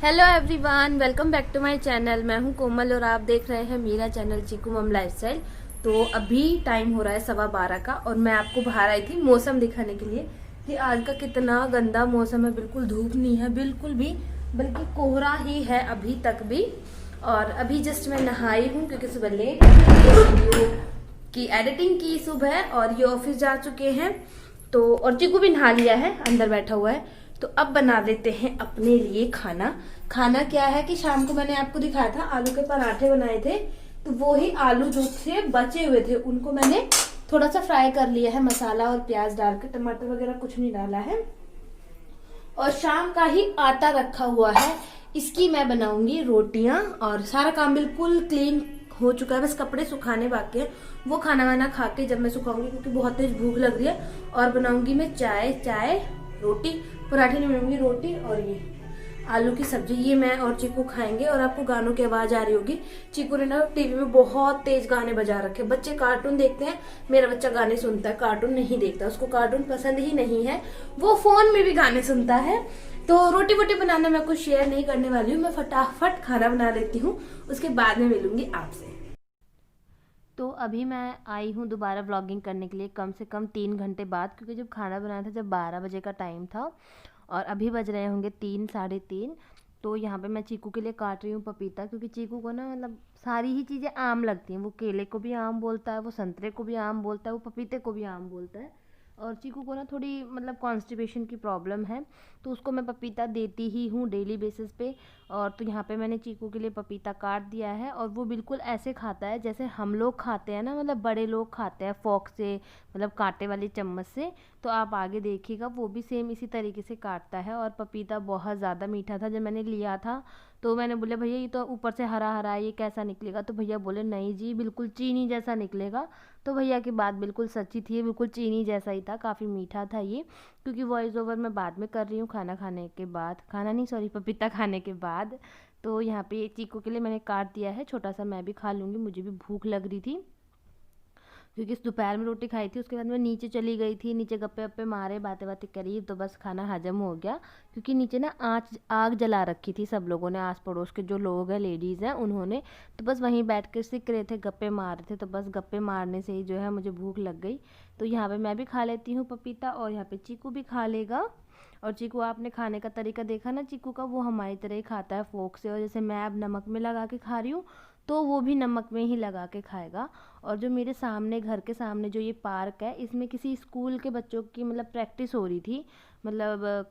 Hello everyone, welcome back to my channel. मैं हूं कोमल और आप देख रहे हैं मेरा चैनल चीकू मम लाइफस्टाइल। तो अभी टाइम हो रहा है 12:15 का और मैं आपको बाहर आई थी मौसम दिखाने के लिए कि आज का कितना गंदा मौसम है। बिल्कुल धूप नहीं है बिल्कुल भी, बल्कि कोहरा ही है अभी तक भी। और अभी जस्ट मैं नहाई हूँ क्योंकि सुबह लेट वीडियो की एडिटिंग की सुबह और ये ऑफिस जा चुके हैं। तो और चीकू भी नहा लिया है, अंदर बैठा हुआ है। तो अब बना लेते हैं अपने लिए खाना। खाना क्या है कि शाम को मैंने आपको दिखाया था आलू के पराठे बनाए थे, तो वो ही आलू जो थे बचे हुए थे उनको मैंने थोड़ा सा फ्राई कर लिया है मसाला और प्याज डाल के, टमाटर वगैरह कुछ नहीं डाला है। और शाम का ही आटा रखा हुआ है, इसकी मैं बनाऊंगी रोटियां। और सारा काम बिल्कुल क्लीन हो चुका है, बस कपड़े सुखाने बाकी है। वो खाना वाना खा के जब मैं सुखाऊंगी क्योंकि बहुत तेज भूख लग रही है। और बनाऊंगी मैं चाय रोटी, पराठे नहीं बनाऊंगी, रोटी और ये आलू की सब्जी। ये मैं और चीकू खाएंगे। और आपको गानों की आवाज आ रही होगी, चीकू ने ना टीवी में बहुत तेज गाने बजा रखे। बच्चे कार्टून देखते हैं, मेरा बच्चा गाने सुनता है, कार्टून नहीं देखता, उसको कार्टून पसंद ही नहीं है। वो फोन में भी गाने सुनता है। तो रोटी वोटी बनाना मैं कुछ शेयर नहीं करने वाली हूँ, मैं फटाफट खाना बना लेती हूँ, उसके बाद में मिलूंगी आपसे। तो अभी मैं आई हूँ दोबारा व्लॉगिंग करने के लिए, कम से कम 3 घंटे बाद, क्योंकि जब खाना बनाया था जब 12 बजे का टाइम था और अभी बज रहे होंगे 3 साढ़े 3। तो यहाँ पे मैं चीकू के लिए काट रही हूँ पपीता, क्योंकि चीकू को ना मतलब सारी ही चीज़ें आम लगती हैं। वो केले को भी आम बोलता है, वो संतरे को भी आम बोलता है, वो पपीते को भी आम बोलता है। और चीकू को ना थोड़ी मतलब कॉन्स्टिपेशन की प्रॉब्लम है, तो उसको मैं पपीता देती ही हूँ डेली बेसिस पे। और तो यहाँ पे मैंने चीकू के लिए पपीता काट दिया है और वो बिल्कुल ऐसे खाता है जैसे हम लोग खाते हैं ना, मतलब बड़े लोग खाते हैं फोक से, मतलब कांटे वाली चम्मच से। तो आप आगे देखिएगा वो भी सेम इसी तरीके से काटता है। और पपीता बहुत ज़्यादा मीठा था जब मैंने लिया था, तो मैंने बोला भैया ये तो ऊपर से हरा हरा है, ये कैसा निकलेगा। तो भैया बोले नहीं जी बिल्कुल चीनी जैसा निकलेगा। तो भैया की बात बिल्कुल सच्ची थी, बिल्कुल चीनी जैसा ही था, काफ़ी मीठा था ये। क्योंकि वॉइस ओवर मैं बाद में कर रही हूँ खाना खाने के बाद, खाना नहीं सॉरी पपीता खाने के बाद। तो यहाँ पे चीकू के लिए मैंने काट दिया है छोटा सा, मैं भी खा लूँगी, मुझे भी भूख लग रही थी। क्योंकि दोपहर में रोटी खाई थी, उसके बाद मैं नीचे चली गई थी, नीचे गप्पे वप्पे मारे, बातें बातें करी, तो बस खाना हजम हो गया। क्योंकि नीचे ना आग जला रखी थी सब लोगों ने, आस पड़ोस के जो लोग हैं लेडीज़ हैं उन्होंने। तो बस वहीं बैठ कर सीख रहे थे, गप्पे मार रहे थे, तो बस गप्पे मारने से ही जो है मुझे भूख लग गई। तो यहाँ पर मैं भी खा लेती हूँ पपीता और यहाँ पर चीकू भी खा लेगा। और चीकू आपने खाने का तरीका देखा ना चीकू का, वो हमारी तरह ही खाता है फोक से। और जैसे मैं अब नमक में लगा के खा रही हूँ, तो वो भी नमक में ही लगा के खाएगा। और जो मेरे सामने घर के सामने जो ये पार्क है, इसमें किसी स्कूल के बच्चों की मतलब प्रैक्टिस हो रही थी। मतलब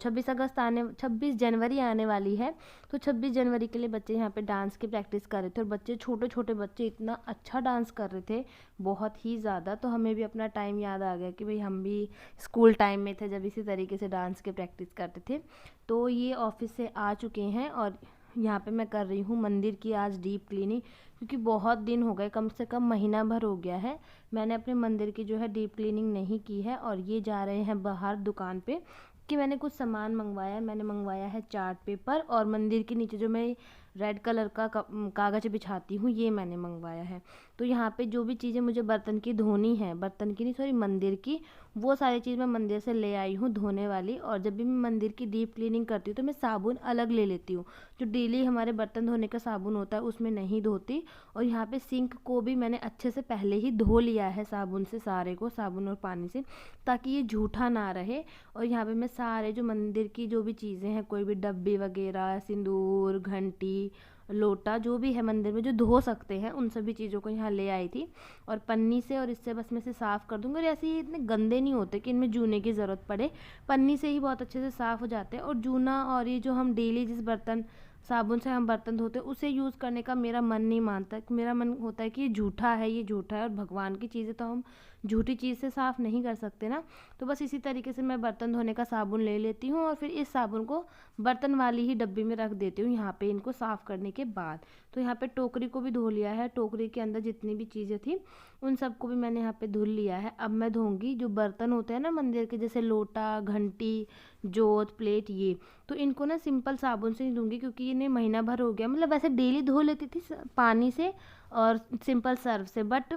26 जनवरी आने वाली है, तो 26 जनवरी के लिए बच्चे यहाँ पे डांस की प्रैक्टिस कर रहे थे। और बच्चे छोटे छोटे बच्चे इतना अच्छा डांस कर रहे थे, बहुत ही ज़्यादा। तो हमें भी अपना टाइम याद आ गया कि भाई हम भी स्कूल टाइम में थे जब इसी तरीके से डांस की प्रैक्टिस करते थे। तो ये ऑफिस से आ चुके हैं और यहाँ पे मैं कर रही हूँ मंदिर की आज डीप क्लीनिंग, क्योंकि बहुत दिन हो गए, कम से कम महीना भर हो गया है मैंने अपने मंदिर की जो है डीप क्लीनिंग नहीं की है। और ये जा रहे हैं बाहर दुकान पे कि मैंने कुछ सामान मंगवाया है। मैंने मंगवाया है चार्ट पेपर और मंदिर के नीचे जो मैं रेड कलर का कागज़ बिछाती हूँ, ये मैंने मंगवाया है। तो यहाँ पे जो भी चीज़ें मुझे बर्तन की धोनी है, बर्तन की नहीं सॉरी मंदिर की, वो सारी चीज़ मैं मंदिर से ले आई हूँ धोने वाली। और जब भी मैं मंदिर की डीप क्लीनिंग करती हूँ तो मैं साबुन अलग ले लेती हूँ, जो डेली हमारे बर्तन धोने का साबुन होता है उसमें नहीं धोती। और यहाँ पे सिंक को भी मैंने अच्छे से पहले ही धो लिया है साबुन से, सारे को साबुन और पानी से, ताकि ये झूठा ना रहे। और यहाँ पे मैं सारे जो मंदिर की जो भी चीज़ें हैं, कोई भी डब्बे वगैरह, सिंदूर, घंटी, लोटा, जो भी है मंदिर में जो धो सकते हैं, उन सभी चीज़ों को यहाँ ले आई थी। और पन्नी से और इससे बस मैं इसे साफ़ कर दूँगी। और ऐसे ही इतने गंदे नहीं होते कि इनमें जूने की ज़रूरत पड़े, पन्नी से ही बहुत अच्छे से साफ़ हो जाते हैं। और जूना और ये जो हम डेली जिस बर्तन साबुन से हम बर्तन धोते हैं उसे यूज़ करने का मेरा मन नहीं मानता। मेरा मन होता है कि ये झूठा है, ये झूठा है। और भगवान की चीज़ें तो हम झूठी चीज़ से साफ़ नहीं कर सकते ना। तो बस इसी तरीके से मैं बर्तन धोने का साबुन ले लेती हूँ और फिर इस साबुन को बर्तन वाली ही डब्बी में रख देती हूँ यहाँ पे इनको साफ़ करने के बाद। तो यहाँ पे टोकरी को भी धो लिया है, टोकरी के अंदर जितनी भी चीज़ें थी उन सबको भी मैंने यहाँ पे धुल लिया है। अब मैं धोऊंगी जो बर्तन होते हैं ना मंदिर के, जैसे लोटा, घंटी, जोत, प्लेट, ये तो इनको ना सिंपल साबुन से ही धोंगी, क्योंकि इन्हें महीना भर हो गया। मतलब वैसे डेली धो लेती थी पानी से और सिंपल सर्फ से, बट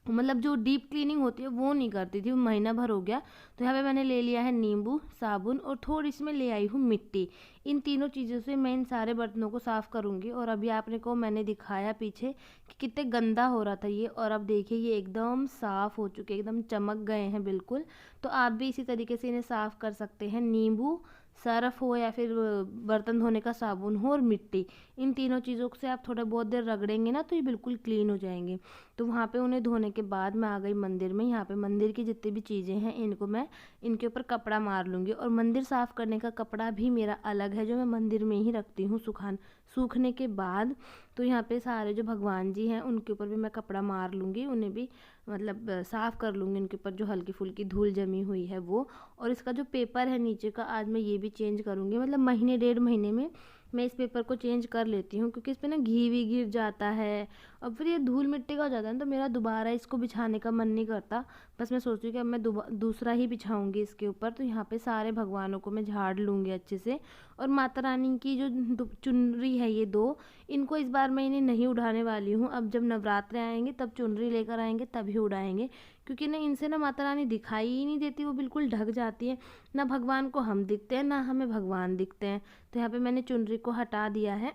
मतलब जो डीप क्लीनिंग होती है वो नहीं करती थी, वो महीना भर हो गया। तो यहाँ पे मैंने ले लिया है नींबू, साबुन और थोड़ी सी मैं ले आई हूँ मिट्टी। इन तीनों चीज़ों से मैं इन सारे बर्तनों को साफ़ करूँगी। और अभी आपने को मैंने दिखाया पीछे कि कितने गंदा हो रहा था ये, और अब देखिए ये एकदम साफ़ हो चुके, एकदम चमक गए हैं बिल्कुल। तो आप भी इसी तरीके से इन्हें साफ़ कर सकते हैं। नींबू, सर्फ हो या फिर बर्तन धोने का साबुन हो और मिट्टी, इन तीनों चीज़ों से आप थोड़ा बहुत देर रगड़ेंगे ना तो ये बिल्कुल क्लीन हो जाएंगे। तो वहाँ पे उन्हें धोने के बाद मैं आ गई मंदिर में। यहाँ पे मंदिर की जितनी भी चीज़ें हैं इनको मैं इनके ऊपर कपड़ा मार लूँगी। और मंदिर साफ़ करने का कपड़ा भी मेरा अलग है जो मैं मंदिर में ही रखती हूँ सूखने के बाद। तो यहाँ पे सारे जो भगवान जी हैं उनके ऊपर भी मैं कपड़ा मार लूँगी, उन्हें भी मतलब साफ़ कर लूँगी, उनके ऊपर जो हल्की फुल्की धूल जमी हुई है वो। और इसका जो पेपर है नीचे का आज मैं ये भी चेंज करूँगी, मतलब महीने 1.5 महीने में मैं इस पेपर को चेंज कर लेती हूँ, क्योंकि इस पर ना घी भी गिर जाता है और फिर ये धूल मिट्टी का हो जाता है ना, तो मेरा दोबारा इसको बिछाने का मन नहीं करता। बस मैं सोचती हूँ कि अब मैं दूसरा ही बिछाऊँगी इसके ऊपर। तो यहाँ पे सारे भगवानों को मैं झाड़ लूँगी अच्छे से। और माता रानी की जो चुनरी है ये 2, इनको इस बार मैं इन्हें नहीं उड़ाने वाली हूँ। अब जब नवरात्रे आएंगे तब चुनरी लेकर आएंगे तभी उड़ाएंगे, क्योंकि ना इनसे ना माता रानी दिखाई ही नहीं देती, वो बिल्कुल ढक जाती है। ना भगवान को हम दिखते हैं ना हमें भगवान दिखते हैं। तो यहाँ पे मैंने चुनरी को हटा दिया है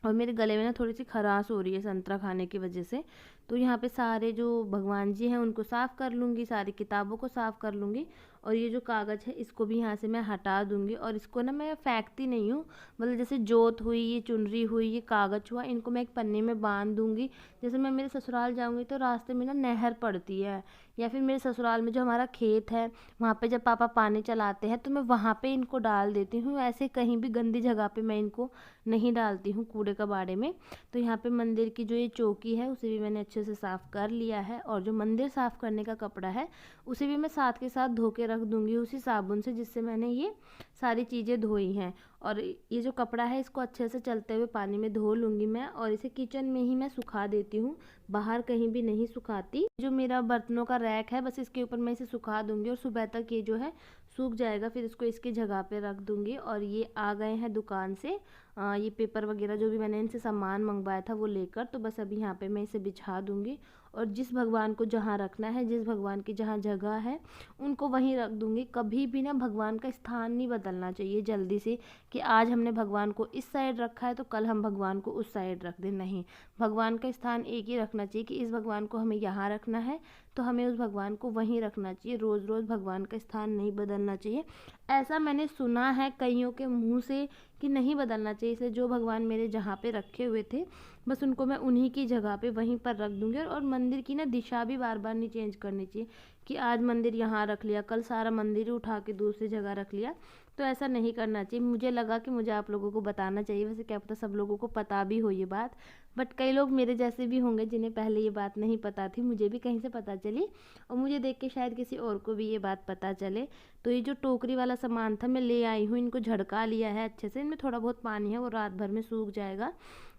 और मेरे गले में ना थोड़ी सी खराश हो रही है संतरा खाने की वजह से। तो यहाँ पे सारे जो भगवान जी हैं उनको साफ़ कर लूँगी, सारी किताबों को साफ़ कर लूँगी। और ये जो कागज़ है इसको भी यहाँ से मैं हटा दूँगी। और इसको ना मैं फेंकती नहीं हूँ, मतलब जैसे जोत हुई, ये चुनरी हुई, ये कागज़ हुआ, इनको मैं एक पन्ने में बांध दूँगी। जैसे मैं मेरे ससुराल जाऊँगी तो रास्ते में ना नहर पड़ती है, या फिर मेरे ससुराल में जो हमारा खेत है वहाँ पे जब पापा पानी चलाते हैं तो मैं वहाँ पे इनको डाल देती हूँ। ऐसे कहीं भी गंदी जगह पे मैं इनको नहीं डालती हूँ कूड़े कबाड़े में। तो यहाँ पे मंदिर की जो ये चौकी है उसे भी मैंने अच्छे से साफ़ कर लिया है। और जो मंदिर साफ़ करने का कपड़ा है उसे भी मैं साथ के साथ धो के रख दूँगी उसी साबुन से जिससे मैंने ये सारी चीज़ें धोई हैं। और ये जो कपड़ा है इसको अच्छे से चलते हुए पानी में धो लूँगी मैं, और इसे किचन में ही मैं सुखा देती हूँ, बाहर कहीं भी नहीं सुखाती। जो मेरा बर्तनों का रैक है बस इसके ऊपर मैं इसे सुखा दूँगी और सुबह तक ये जो है सूख जाएगा, फिर इसको इसकी जगह पे रख दूँगी। और ये आ गए हैं दुकान से ये पेपर वगैरह जो भी मैंने इनसे सामान मंगवाया था वो लेकर। तो बस अभी यहाँ पे मैं इसे बिछा दूँगी और जिस भगवान को जहाँ रखना है, जिस भगवान की जहाँ जगह है उनको वहीं रख दूँगी। कभी भी ना भगवान का स्थान नहीं बदलना चाहिए जल्दी से, कि आज हमने भगवान को इस साइड रखा है तो कल हम भगवान को उस साइड रख दें। नहीं, भगवान का स्थान एक ही रखना चाहिए कि इस भगवान को हमें यहाँ रखना है तो हमें उस भगवान को वहीं रखना चाहिए। रोज़ रोज़ भगवान का स्थान नहीं बदलना चाहिए। ऐसा मैंने सुना है कईयों के मुंह से कि नहीं बदलना चाहिए, इसलिए जो भगवान मेरे जहाँ पे रखे हुए थे बस उनको मैं उन्हीं की जगह पे वहीं पर रख दूँगी। और मंदिर की ना दिशा भी बार बार नहीं चेंज करनी चाहिए कि आज मंदिर यहाँ रख लिया कल सारा मंदिर ही उठा के दूसरी जगह रख लिया, तो ऐसा नहीं करना चाहिए। मुझे लगा कि मुझे आप लोगों को बताना चाहिए, वैसे क्या पता सब लोगों को पता भी हो ये बात, बट कई लोग मेरे जैसे भी होंगे जिन्हें पहले ये बात नहीं पता थी, मुझे भी कहीं से पता चली और मुझे देख के शायद किसी और को भी ये बात पता चले। तो ये जो टोकरी वाला सामान था मैं ले आई हूँ, इनको झड़का लिया है अच्छे से, इनमें थोड़ा बहुत पानी है वो रात भर में सूख जाएगा,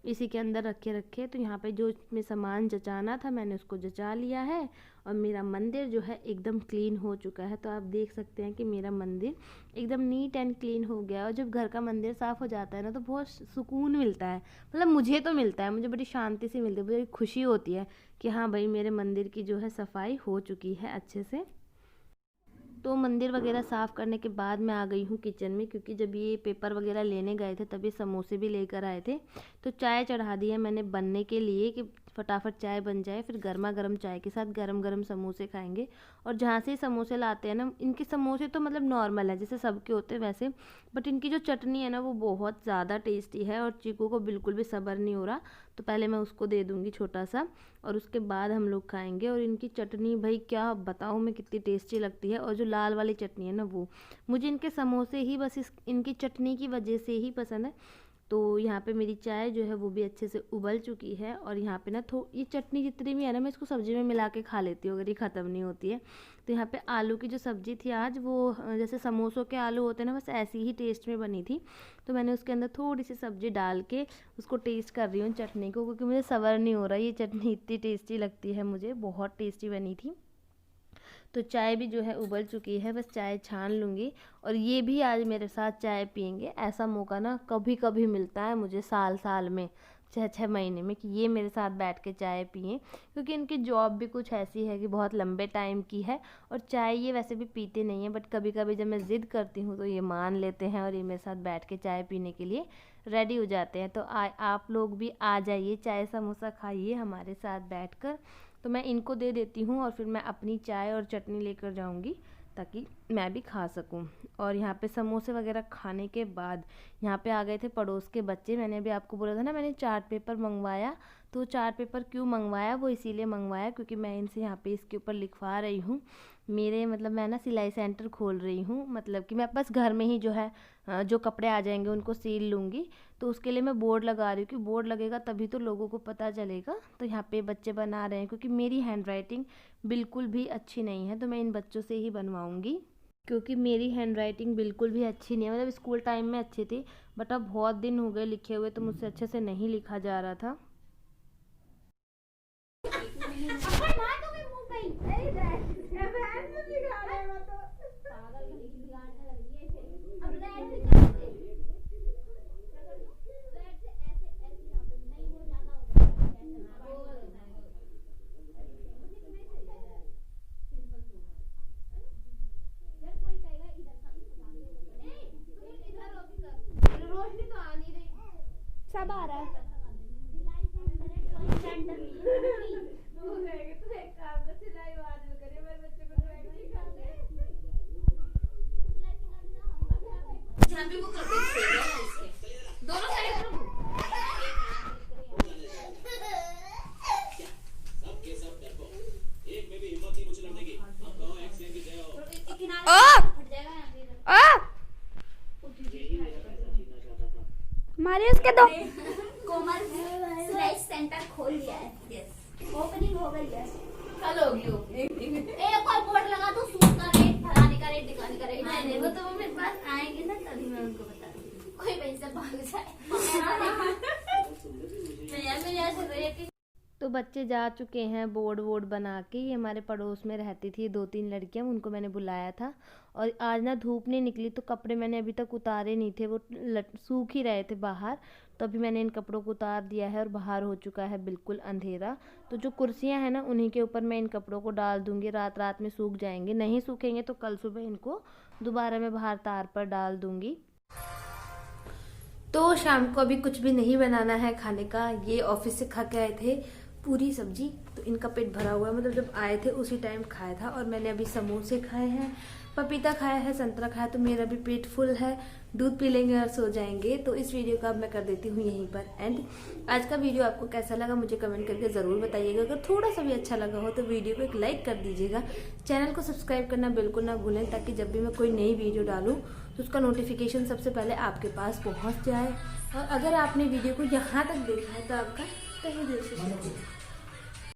इसी के अंदर रखे रखे। तो यहाँ पे जो इसमें सामान जचाना था मैंने उसको जचा लिया है और मेरा मंदिर जो है एकदम क्लीन हो चुका है। तो आप देख सकते हैं कि मेरा मंदिर एकदम नीट एंड क्लीन हो गया। और जब घर का मंदिर साफ़ हो जाता है ना तो बहुत सुकून मिलता है, मतलब मुझे तो मिलता है, मुझे बड़ी शांति से मिलती है, बड़ी खुशी होती है कि हाँ भाई मेरे मंदिर की जो है सफाई हो चुकी है अच्छे से। तो मंदिर वगैरह साफ़ करने के बाद मैं आ गई हूँ किचन में, क्योंकि जब ये पेपर वगैरह लेने गए थे तभी समोसे भी लेकर आए थे। तो चाय चढ़ा दी है मैंने बनने के लिए कि फटाफट चाय बन जाए, फिर गर्मा गर्म चाय के साथ गरम गरम समोसे खाएंगे। और जहाँ से समोसे लाते हैं ना, इनके समोसे तो मतलब नॉर्मल है जैसे सबके होते हैं वैसे, बट इनकी जो चटनी है ना वो बहुत ज़्यादा टेस्टी है और चीकू को बिल्कुल भी सब्र नहीं हो रहा। तो पहले मैं उसको दे दूँगी छोटा सा और उसके बाद हम लोग खाएंगे। और इनकी चटनी भाई क्या बताऊँ मैं कितनी टेस्टी लगती है। और जो लाल वाली चटनी है ना वो मुझे इनके समोसे ही बस इनकी चटनी की वजह से ही पसंद है। तो यहाँ पे मेरी चाय जो है वो भी अच्छे से उबल चुकी है। और यहाँ पे ना ये चटनी जितनी भी है ना मैं इसको सब्ज़ी में मिला के खा लेती हूँ अगर ये ख़त्म नहीं होती है। तो यहाँ पे आलू की जो सब्ज़ी थी आज वो जैसे समोसों के आलू होते हैं ना बस ऐसी ही टेस्ट में बनी थी। तो मैंने उसके अंदर थोड़ी सी सब्ज़ी डाल के उसको टेस्ट कर रही हूँ चटनी को, क्योंकि मुझे सब्र नहीं हो रहा, ये चटनी इतनी टेस्टी लगती है मुझे, बहुत टेस्टी बनी थी। तो चाय भी जो है उबल चुकी है, बस चाय छान लूँगी और ये भी आज मेरे साथ चाय पियेंगे। ऐसा मौका ना कभी कभी मिलता है मुझे साल साल में, 6-6 महीने में कि ये मेरे साथ बैठ के चाय पिएं, क्योंकि इनकी जॉब भी कुछ ऐसी है कि बहुत लंबे टाइम की है। और चाय ये वैसे भी पीते नहीं हैं, बट कभी कभी जब मैं ज़िद करती हूँ तो ये मान लेते हैं और ये मेरे साथ बैठ के चाय पीने के लिए रेडी हो जाते हैं। तो आप लोग भी आ जाइए, चाय समोसा खाइए हमारे साथ बैठकर। तो मैं इनको दे देती हूँ और फिर मैं अपनी चाय और चटनी लेकर जाऊँगी ताकि मैं भी खा सकूं। और यहाँ पे समोसे वगैरह खाने के बाद यहाँ पे आ गए थे पड़ोस के बच्चे। मैंने अभी आपको बोला था ना मैंने चार्ट पेपर मंगवाया, तो चार्ट पेपर क्यों मंगवाया, वो इसीलिए मंगवाया क्योंकि मैं इनसे यहाँ पे इसके ऊपर लिखवा रही हूँ मेरे मतलब मैं ना सिलाई सेंटर खोल रही हूँ, मतलब कि मैं बस घर में ही जो है जो कपड़े आ जाएंगे उनको सील लूँगी। तो उसके लिए मैं बोर्ड लगा रही हूँ कि बोर्ड लगेगा तभी तो लोगों को पता चलेगा। तो यहाँ पे बच्चे बना रहे हैं क्योंकि मेरी हैंड राइटिंग बिल्कुल भी अच्छी नहीं है, तो मैं इन बच्चों से ही बनवाऊँगी क्योंकि मेरी हैंड राइटिंग बिल्कुल भी अच्छी नहीं है। मतलब स्कूल टाइम में अच्छी थी बट अब बहुत दिन हो गए लिखे हुए, तो मुझसे अच्छे से नहीं लिखा जा रहा था। सब आ रहा है। दोनों साइड मारे उसके दो। कोमल सिलाई सेंटर खोल लिया है। यस, ओपनिंग हो गई है। कल होगी एक और बोर्ड लगा दो, सूट का रेट, फलाने का रेट, दिखाने का रेट। नहीं वो तो मेरे पास आएंगे ना तभी मैं उनको बता दूंगी। कोई पैसे भाग जाए। मेरे ऐसे रेट। तो बच्चे जा चुके हैं बोर्ड वोर्ड बना के। ये हमारे पड़ोस में रहती थी 2-3 लड़कियां, उनको मैंने बुलाया था। और आज ना धूप नहीं निकली तो कपड़े मैंने अभी तक उतारे नहीं थे, वो सूख ही रहे थे बाहर। तो अभी मैंने इन कपड़ों को उतार दिया है और बाहर हो चुका है बिल्कुल अंधेरा। तो जो कुर्सियां हैं ना उन्हीं के ऊपर मैं इन कपड़ों को डाल दूंगी, रात रात में सूख जाएंगे। नहीं सूखेंगे तो कल सुबह इनको दोबारा मैं बाहर तार पर डाल दूंगी। तो शाम को अभी कुछ भी नहीं बनाना है खाने का। ये ऑफिस से खा के आए थे पूरी सब्जी, तो इनका पेट भरा हुआ है। मतलब जब आए थे उसी टाइम खाया था। और मैंने अभी समोसे खाए हैं, पपीता खाया है, संतरा खाया, तो मेरा भी पेट फुल है। दूध पी लेंगे और सो जाएंगे। तो इस वीडियो का अब मैं कर देती हूँ यहीं पर एंड। आज का वीडियो आपको कैसा लगा मुझे कमेंट करके ज़रूर बताइएगा। अगर थोड़ा सा भी अच्छा लगा हो तो वीडियो को एक लाइक कर दीजिएगा। चैनल को सब्सक्राइब करना बिल्कुल ना भूलें, ताकि जब भी मैं कोई नई वीडियो डालूँ तो उसका नोटिफिकेशन सबसे पहले आपके पास पहुँच जाए। और अगर आपने वीडियो को यहाँ तक देखा है तो आपका तहे दिल से शुक्रिया।